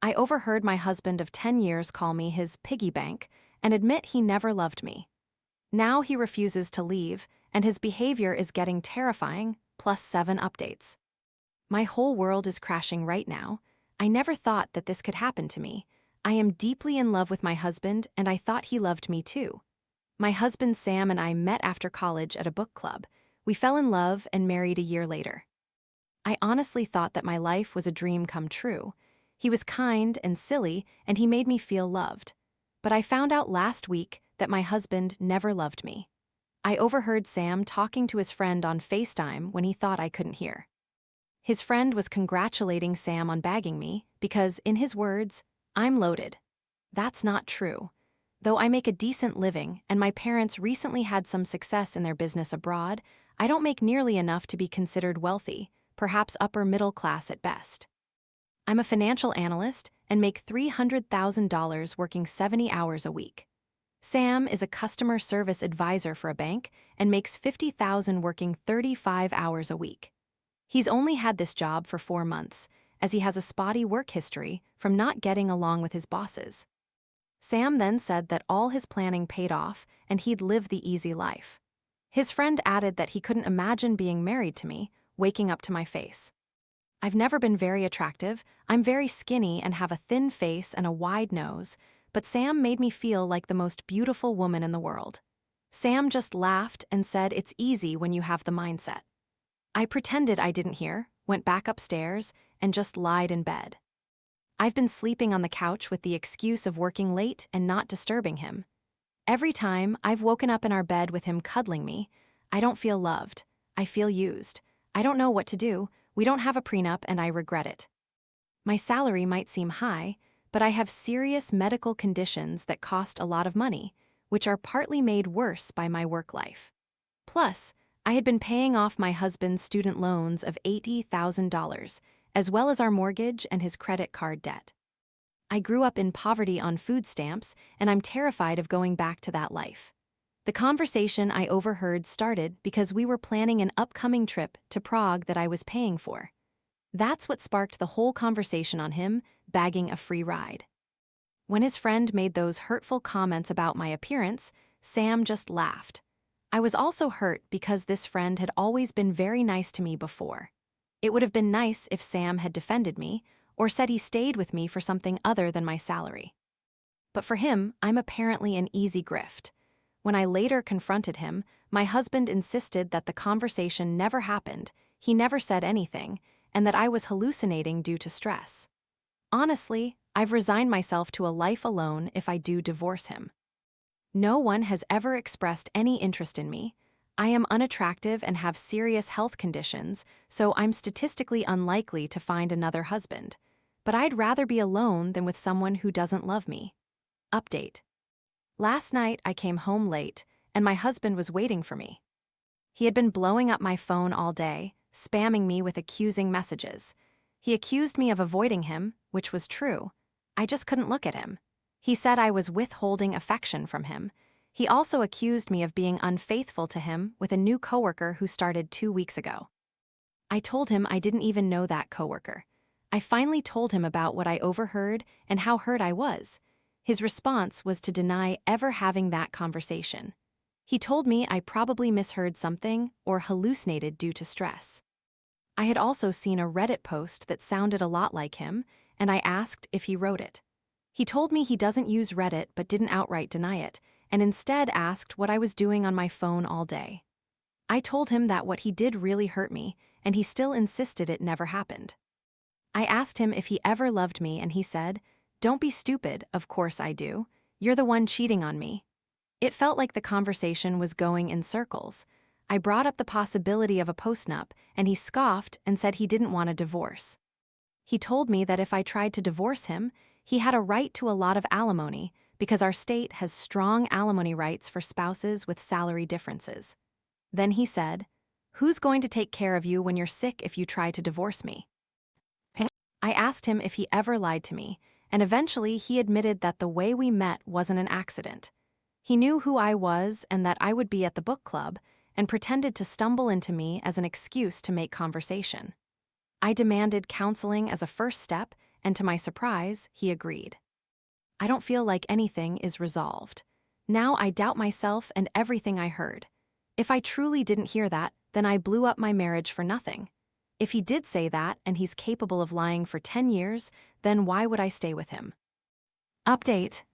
I overheard my husband of 10 years call me his piggy bank and admit he never loved me. Now he refuses to leave, and his behavior is getting terrifying, plus 7 updates. My whole world is crashing right now. I never thought that this could happen to me. I am deeply in love with my husband, and I thought he loved me too. My husband Sam and I met after college at a book club. We fell in love and married a year later. I honestly thought that my life was a dream come true. He was kind and silly, and he made me feel loved. But I found out last week that my husband never loved me. I overheard Sam talking to his friend on FaceTime when he thought I couldn't hear. His friend was congratulating Sam on bagging me because, in his words, I'm loaded. That's not true. Though I make a decent living and my parents recently had some success in their business abroad, I don't make nearly enough to be considered wealthy, perhaps upper middle class at best. I'm a financial analyst and make $300,000 working 70 hours a week. Sam is a customer service advisor for a bank and makes $50,000 working 35 hours a week. He's only had this job for 4 months, as he has a spotty work history from not getting along with his bosses. Sam then said that all his planning paid off and he'd live the easy life. His friend added that he couldn't imagine being married to me, waking up to my face. I've never been very attractive. I'm very skinny and have a thin face and a wide nose, but Sam made me feel like the most beautiful woman in the world. Sam just laughed and said it's easy when you have the mindset. I pretended I didn't hear, went back upstairs, and just lied in bed. I've been sleeping on the couch with the excuse of working late and not disturbing him. Every time I've woken up in our bed with him cuddling me, I don't feel loved. I feel used. I don't know what to do. We don't have a prenup and I regret it. My salary might seem high, but I have serious medical conditions that cost a lot of money, which are partly made worse by my work life. Plus, I had been paying off my husband's student loans of $80,000, as well as our mortgage and his credit card debt. I grew up in poverty on food stamps, and I'm terrified of going back to that life. The conversation I overheard started because we were planning an upcoming trip to Prague that I was paying for. That's what sparked the whole conversation on him bagging a free ride. When his friend made those hurtful comments about my appearance, Sam just laughed. I was also hurt because this friend had always been very nice to me before. It would have been nice if Sam had defended me or said he stayed with me for something other than my salary. But for him, I'm apparently an easy grift. When I later confronted him, my husband insisted that the conversation never happened, he never said anything, and that I was hallucinating due to stress. Honestly, I've resigned myself to a life alone if I do divorce him. No one has ever expressed any interest in me. I am unattractive and have serious health conditions, so I'm statistically unlikely to find another husband. But I'd rather be alone than with someone who doesn't love me. Update. Last night I came home late, and my husband was waiting for me. He had been blowing up my phone all day, spamming me with accusing messages. He accused me of avoiding him, which was true. I just couldn't look at him. He said I was withholding affection from him. He also accused me of being unfaithful to him with a new coworker who started 2 weeks ago. I told him I didn't even know that coworker. I finally told him about what I overheard and how hurt I was. His response was to deny ever having that conversation. He told me I probably misheard something or hallucinated due to stress. I had also seen a Reddit post that sounded a lot like him, and I asked if he wrote it. He told me he doesn't use Reddit but didn't outright deny it, and instead asked what I was doing on my phone all day. I told him that what he did really hurt me, and he still insisted it never happened. I asked him if he ever loved me, and he said, "Don't be stupid, of course I do. You're the one cheating on me." It felt like the conversation was going in circles. I brought up the possibility of a postnup, and he scoffed and said he didn't want a divorce. He told me that if I tried to divorce him, he had a right to a lot of alimony because our state has strong alimony rights for spouses with salary differences. Then he said, "Who's going to take care of you when you're sick if you try to divorce me?" I asked him if he ever lied to me, and eventually he admitted that the way we met wasn't an accident. He knew who I was and that I would be at the book club, and pretended to stumble into me as an excuse to make conversation. I demanded counseling as a first step, and to my surprise, he agreed. I don't feel like anything is resolved. Now I doubt myself and everything I heard. If I truly didn't hear that, then I blew up my marriage for nothing. If he did say that and he's capable of lying for 10 years, then why would I stay with him? Update.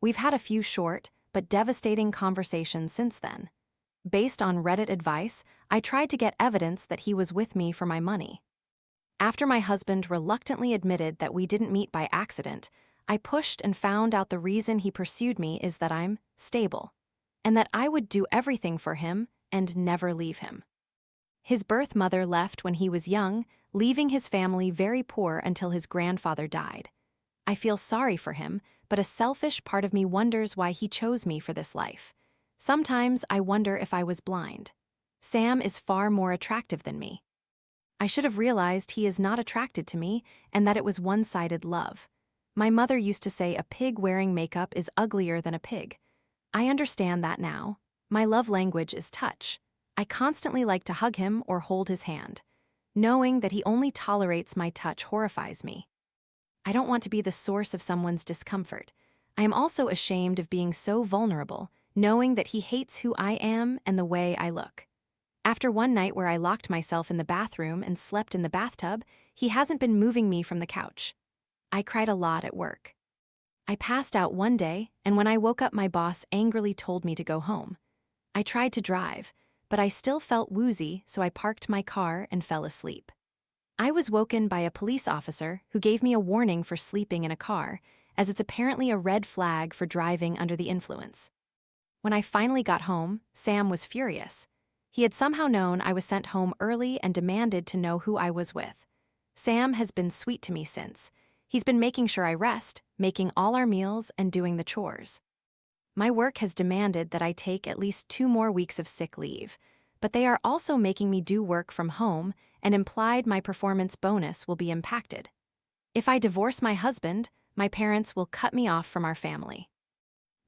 We've had a few short, but devastating conversations since then. Based on Reddit advice, I tried to get evidence that he was with me for my money. After my husband reluctantly admitted that we didn't meet by accident, I pushed and found out the reason he pursued me is that I'm stable, and that I would do everything for him and never leave him. His birth mother left when he was young, leaving his family very poor until his grandfather died. I feel sorry for him, but a selfish part of me wonders why he chose me for this life. Sometimes I wonder if I was blind. Sam is far more attractive than me. I should have realized he is not attracted to me and that it was one-sided love. My mother used to say a pig wearing makeup is uglier than a pig. I understand that now. My love language is touch. I constantly like to hug him or hold his hand. Knowing that he only tolerates my touch horrifies me. I don't want to be the source of someone's discomfort. I am also ashamed of being so vulnerable, knowing that he hates who I am and the way I look. After one night where I locked myself in the bathroom and slept in the bathtub, he hasn't been moving me from the couch. I cried a lot at work. I passed out one day, and when I woke up, my boss angrily told me to go home. I tried to drive, but I still felt woozy, so I parked my car and fell asleep. I was woken by a police officer who gave me a warning for sleeping in a car, as it's apparently a red flag for driving under the influence. When I finally got home, Sam was furious. He had somehow known I was sent home early and demanded to know who I was with. Sam has been sweet to me since. He's been making sure I rest, making all our meals, and doing the chores. My work has demanded that I take at least 2 more weeks of sick leave, but they are also making me do work from home and implied my performance bonus will be impacted. If I divorce my husband, my parents will cut me off from our family.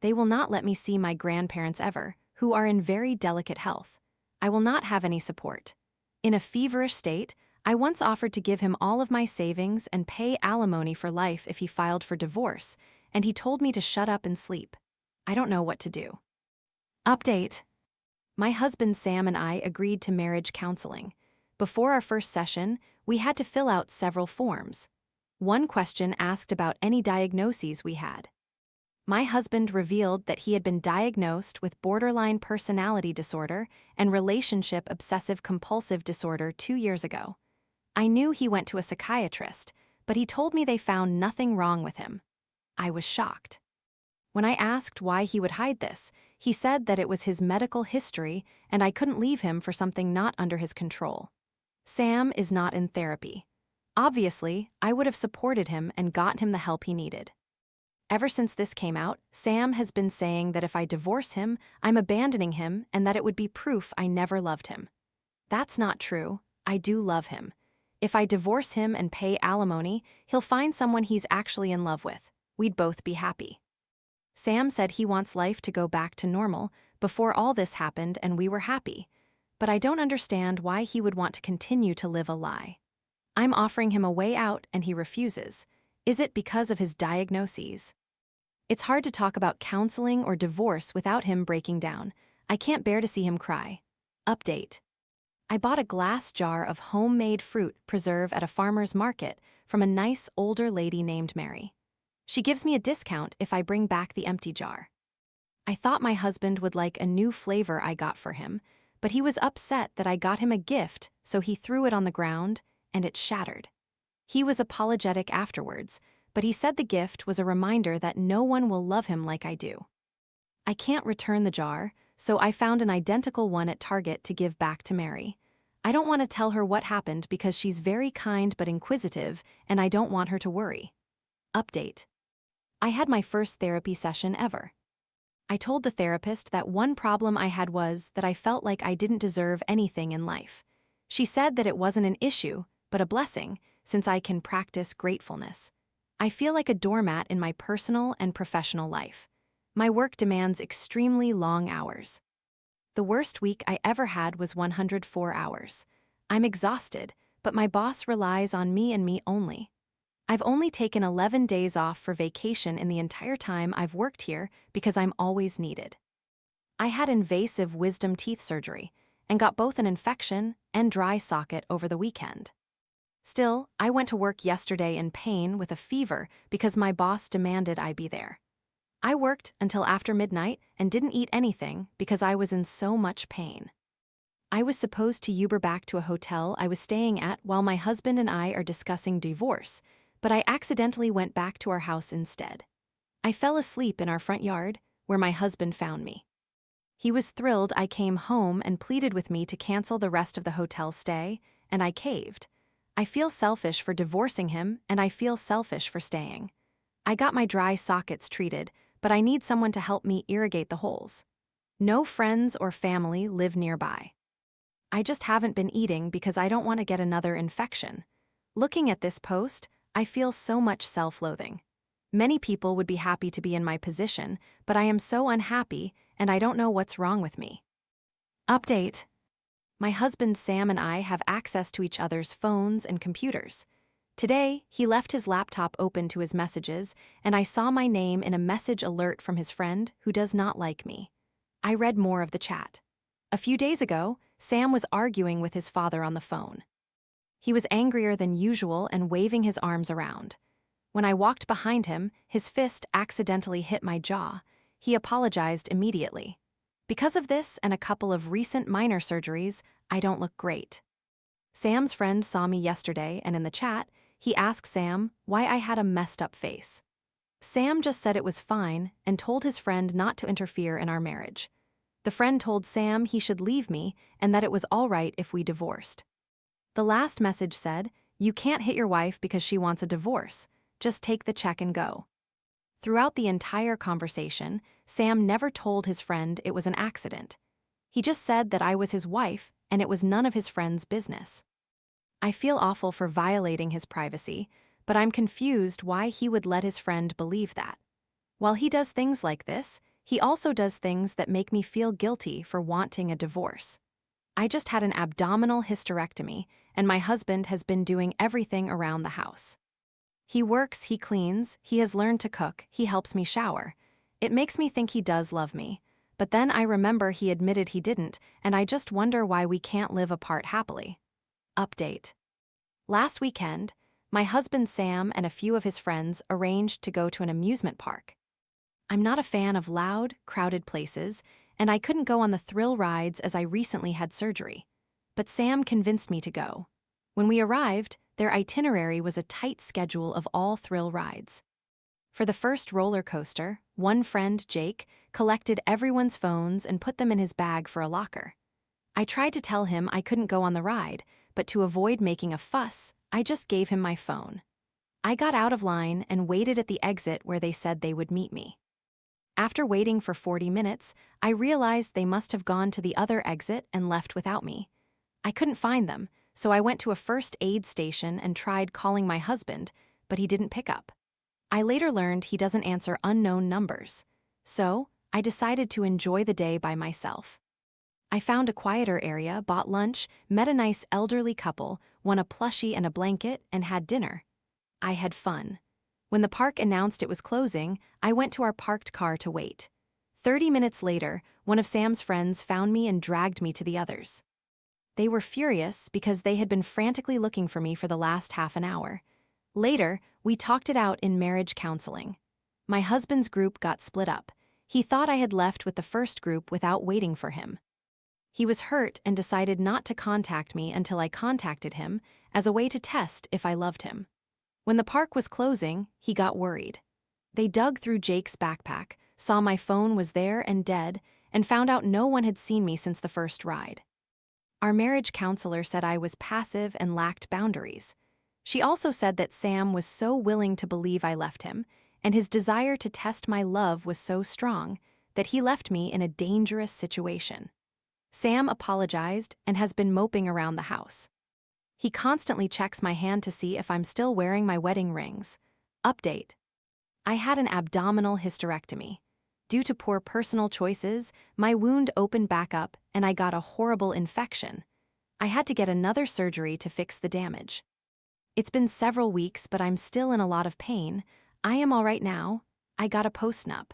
They will not let me see my grandparents ever, who are in very delicate health. I will not have any support. In a feverish state, I once offered to give him all of my savings and pay alimony for life if he filed for divorce, and he told me to shut up and sleep. I don't know what to do. Update. My husband Sam and I agreed to marriage counseling. Before our first session, we had to fill out several forms. One question asked about any diagnoses we had. My husband revealed that he had been diagnosed with borderline personality disorder and relationship obsessive-compulsive disorder 2 years ago. I knew he went to a psychiatrist, but he told me they found nothing wrong with him. I was shocked. When I asked why he would hide this, he said that it was his medical history and I couldn't leave him for something not under his control. Sam is not in therapy. Obviously, I would have supported him and got him the help he needed. Ever since this came out, Sam has been saying that if I divorce him, I'm abandoning him and that it would be proof I never loved him. That's not true. I do love him. If I divorce him and pay alimony, he'll find someone he's actually in love with. We'd both be happy. Sam said he wants life to go back to normal before all this happened and we were happy, but I don't understand why he would want to continue to live a lie. I'm offering him a way out and he refuses. Is it because of his diagnoses? It's hard to talk about counseling or divorce without him breaking down. I can't bear to see him cry. Update. I bought a glass jar of homemade fruit preserve at a farmer's market from a nice older lady named Mary. She gives me a discount if I bring back the empty jar. I thought my husband would like a new flavor I got for him, but he was upset that I got him a gift, so he threw it on the ground, and it shattered. He was apologetic afterwards, but he said the gift was a reminder that no one will love him like I do. I can't return the jar, so I found an identical one at Target to give back to Mary. I don't want to tell her what happened because she's very kind but inquisitive, and I don't want her to worry. Update. I had my first therapy session ever. I told the therapist that one problem I had was that I felt like I didn't deserve anything in life. She said that it wasn't an issue, but a blessing, since I can practice gratefulness. I feel like a doormat in my personal and professional life. My work demands extremely long hours. The worst week I ever had was 104 hours. I'm exhausted, but my boss relies on me and me only. I've only taken 11 days off for vacation in the entire time I've worked here because I'm always needed. I had invasive wisdom teeth surgery and got both an infection and dry socket over the weekend. Still, I went to work yesterday in pain with a fever because my boss demanded I be there. I worked until after midnight and didn't eat anything because I was in so much pain. I was supposed to Uber back to a hotel I was staying at while my husband and I are discussing divorce, but I accidentally went back to our house instead. I fell asleep in our front yard, where my husband found me. He was thrilled I came home and pleaded with me to cancel the rest of the hotel stay, and I caved. I feel selfish for divorcing him, and I feel selfish for staying. I got my dry sockets treated, but I need someone to help me irrigate the holes. No friends or family live nearby. I just haven't been eating because I don't want to get another infection. Looking at this post, I feel so much self-loathing. Many people would be happy to be in my position, but I am so unhappy and I don't know what's wrong with me. Update. My husband Sam and I have access to each other's phones and computers. Today, he left his laptop open to his messages, and I saw my name in a message alert from his friend who does not like me. I read more of the chat. A few days ago, Sam was arguing with his father on the phone. He was angrier than usual and waving his arms around. When I walked behind him, his fist accidentally hit my jaw. He apologized immediately. Because of this and a couple of recent minor surgeries, I don't look great. Sam's friend saw me yesterday, and in the chat, he asked Sam why I had a messed up face. Sam just said it was fine and told his friend not to interfere in our marriage. The friend told Sam he should leave me and that it was all right if we divorced. The last message said, "You can't hit your wife because she wants a divorce. Just take the check and go." Throughout the entire conversation, Sam never told his friend it was an accident. He just said that I was his wife and it was none of his friend's business. I feel awful for violating his privacy, but I'm confused why he would let his friend believe that. While he does things like this, he also does things that make me feel guilty for wanting a divorce. I just had an abdominal hysterectomy, and my husband has been doing everything around the house. He works, he cleans, he has learned to cook, he helps me shower. It makes me think he does love me, but then I remember he admitted he didn't, and I just wonder why we can't live apart happily. Update. Last weekend, my husband Sam and a few of his friends arranged to go to an amusement park. I'm not a fan of loud, crowded places, and I couldn't go on the thrill rides as I recently had surgery. But Sam convinced me to go. When we arrived, their itinerary was a tight schedule of all thrill rides. For the first roller coaster, one friend, Jake, collected everyone's phones and put them in his bag for a locker. I tried to tell him I couldn't go on the ride, but to avoid making a fuss, I just gave him my phone. I got out of line and waited at the exit where they said they would meet me. After waiting for 40 minutes, I realized they must have gone to the other exit and left without me. I couldn't find them, so I went to a first aid station and tried calling my husband, but he didn't pick up. I later learned he doesn't answer unknown numbers. So, I decided to enjoy the day by myself. I found a quieter area, bought lunch, met a nice elderly couple, won a plushie and a blanket, and had dinner. I had fun. When the park announced it was closing, I went to our parked car to wait. 30 minutes later, one of Sam's friends found me and dragged me to the others. They were furious because they had been frantically looking for me for the last half an hour. Later, we talked it out in marriage counseling. My husband's group got split up. He thought I had left with the first group without waiting for him. He was hurt and decided not to contact me until I contacted him as a way to test if I loved him. When the park was closing, he got worried. They dug through Jake's backpack, saw my phone was there and dead, and found out no one had seen me since the first ride. Our marriage counselor said I was passive and lacked boundaries. She also said that Sam was so willing to believe I left him, and his desire to test my love was so strong, that he left me in a dangerous situation. Sam apologized and has been moping around the house. He constantly checks my hand to see if I'm still wearing my wedding rings. Update. I had an abdominal hysterectomy. Due to poor personal choices, my wound opened back up and I got a horrible infection. I had to get another surgery to fix the damage. It's been several weeks, but I'm still in a lot of pain. I am all right now. I got a postnup.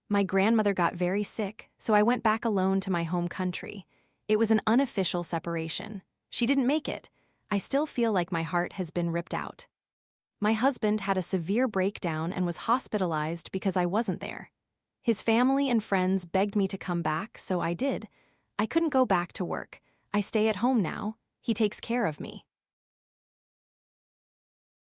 My grandmother got very sick, so I went back alone to my home country. It was an unofficial separation. She didn't make it. I still feel like my heart has been ripped out. My husband had a severe breakdown and was hospitalized because I wasn't there. His family and friends begged me to come back, so I did. I couldn't go back to work. I stay at home now. He takes care of me.